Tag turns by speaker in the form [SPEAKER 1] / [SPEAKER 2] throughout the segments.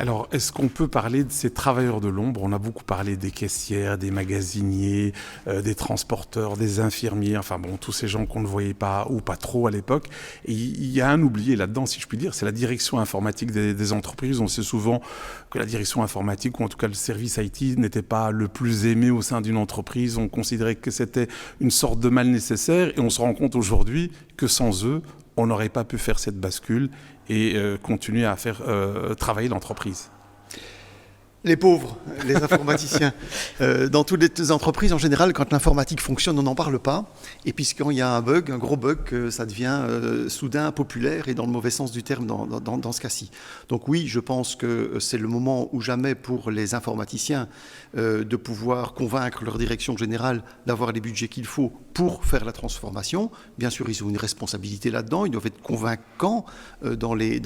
[SPEAKER 1] Alors, est-ce qu'on peut parler de ces travailleurs de l'ombre? On a beaucoup parlé des caissières, des magasiniers, des transporteurs, des infirmiers, enfin bon, tous ces gens qu'on ne voyait pas ou pas trop à l'époque. Et il y a un oublié là-dedans, si je puis dire, c'est la direction informatique des entreprises. On sait souvent que la direction informatique, ou en tout cas le service IT, n'était pas le plus aimé au sein d'une entreprise. On considérait que c'était une sorte de mal nécessaire et on se rend compte aujourd'hui que sans eux, on n'aurait pas pu faire cette bascule et continuer à faire travailler l'entreprise.
[SPEAKER 2] Les pauvres, les informaticiens. Dans toutes les entreprises, en général, quand l'informatique fonctionne, on n'en parle pas. Et puis quand il y a un bug, un gros bug, ça devient soudain populaire et dans le mauvais sens du terme dans ce cas-ci. Donc oui, je pense que c'est le moment ou jamais pour les informaticiens de pouvoir convaincre leur direction générale d'avoir les budgets qu'il faut pour faire la transformation. Bien sûr, ils ont une responsabilité là-dedans. Ils doivent être convaincants dans les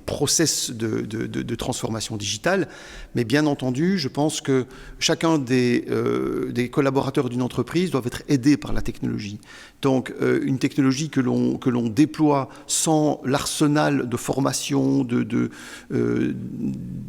[SPEAKER 2] process de transformation digitale. Mais bien entendu, je pense que chacun des collaborateurs d'une entreprise doivent être aidés par la technologie. Donc, une technologie que l'on déploie sans l'arsenal de formation, de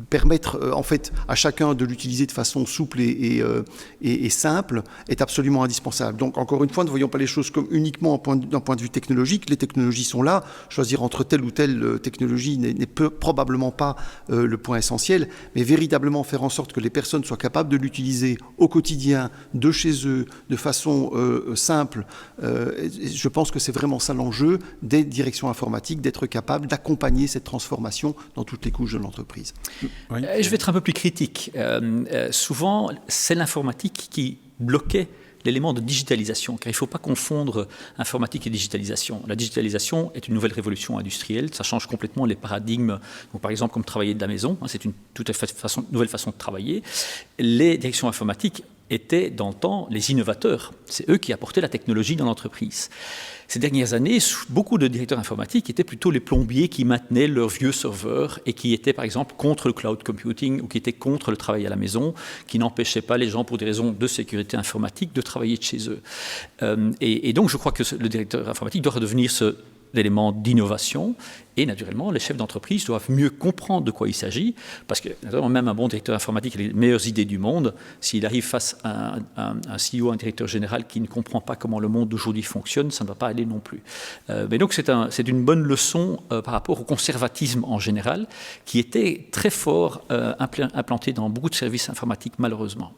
[SPEAKER 2] permettre en fait à chacun de l'utiliser de façon souple et simple est absolument indispensable. Donc, encore une fois, ne voyons pas les choses comme uniquement d'un point de vue technologique. Les technologies sont là. Choisir entre telle ou telle technologie n'est probablement pas le point essentiel, mais véritablement faire en sorte que les personnes soient capables de l'utiliser au quotidien, de chez eux, de façon simple. Je pense que c'est vraiment ça l'enjeu des directions informatiques, d'être capable d'accompagner cette transformation dans toutes les couches de l'entreprise.
[SPEAKER 3] Oui. Je vais être un peu plus critique. Souvent, c'est l'informatique qui bloquait l'élément de digitalisation, car il ne faut pas confondre informatique et digitalisation. La digitalisation est une nouvelle révolution industrielle, ça change complètement les paradigmes. Donc, par exemple, comme travailler de la maison, c'est une toute nouvelle façon de travailler. Les directions informatiques étaient dans le temps les innovateurs. C'est eux qui apportaient la technologie dans l'entreprise. Ces dernières années, beaucoup de directeurs informatiques étaient plutôt les plombiers qui maintenaient leurs vieux serveurs et qui étaient par exemple contre le cloud computing ou qui étaient contre le travail à la maison, qui n'empêchaient pas les gens pour des raisons de sécurité informatique de travailler de chez eux. Et donc je crois que le directeur informatique doit redevenir l'élément d'innovation et naturellement les chefs d'entreprise doivent mieux comprendre de quoi il s'agit parce que même un bon directeur informatique a les meilleures idées du monde, s'il arrive face à un CEO, un directeur général qui ne comprend pas comment le monde d'aujourd'hui fonctionne, ça ne va pas aller non plus. Mais donc c'est une bonne leçon par rapport au conservatisme en général qui était très fort implanté dans beaucoup de services informatiques malheureusement.